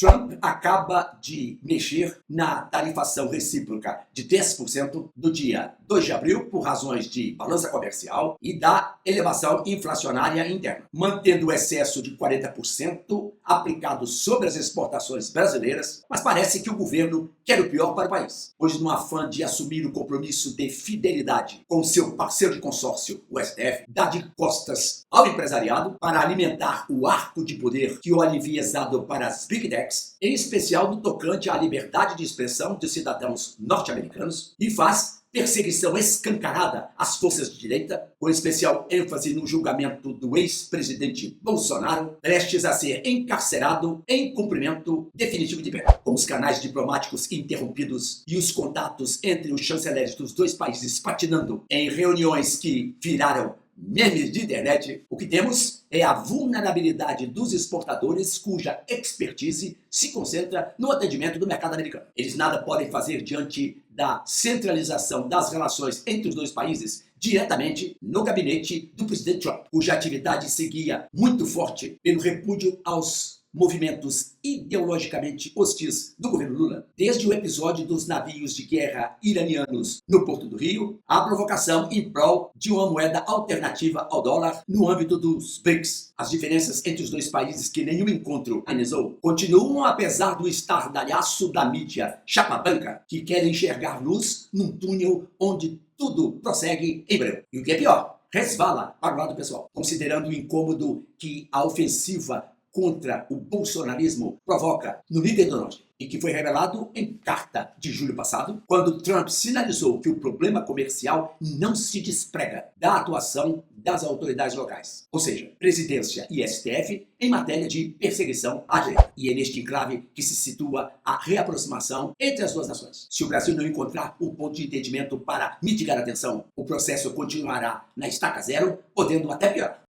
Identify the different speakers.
Speaker 1: Trump acaba de mexer na tarifação recíproca de 10% do dia 2 de abril por razões de balança comercial e da elevação inflacionária interna, mantendo o excesso de 40% aplicado sobre as exportações brasileiras, mas parece que o governo quer o pior para o país, pois no afã de assumir o compromisso de fidelidade com seu parceiro de consórcio, o STF, dá de costas ao empresariado para alimentar o arco de poder que o alivia exado para as Big Techs, em especial no tocante à liberdade de expressão de cidadãos norte-americanos, e faz perseguição escancarada às forças de direita, com especial ênfase no julgamento do ex-presidente Bolsonaro, prestes a ser encarcerado em cumprimento definitivo de pena. Com os canais diplomáticos interrompidos e os contatos entre os chanceleres dos dois países patinando em reuniões que viraram memes de internet, o que temos é a vulnerabilidade dos exportadores cuja expertise se concentra no atendimento do mercado americano. Eles nada podem fazer diante da centralização das relações entre os dois países diretamente no gabinete do presidente Trump, cuja atividade seguia muito forte pelo repúdio aos movimentos ideologicamente hostis do governo Lula, desde o episódio dos navios de guerra iranianos no Porto do Rio, à provocação em prol de uma moeda alternativa ao dólar no âmbito dos BRICS. As diferenças entre os dois países que nenhum encontro amenizou continuam apesar do estardalhaço da mídia chapa branca, que quer enxergar luz num túnel onde tudo prossegue em breve. E o que é pior, resvala para o lado pessoal, considerando o incômodo que a ofensiva contra o bolsonarismo provoca no líder do Norte, e que foi revelado em carta de julho passado, quando Trump sinalizou que o problema comercial não se desprega da atuação das autoridades locais, ou seja, presidência e STF, em matéria de perseguição à direita. E é neste enclave que se situa a reaproximação entre as duas nações. Se o Brasil não encontrar o ponto de entendimento para mitigar a tensão, o processo continuará na estaca zero, podendo até piorar.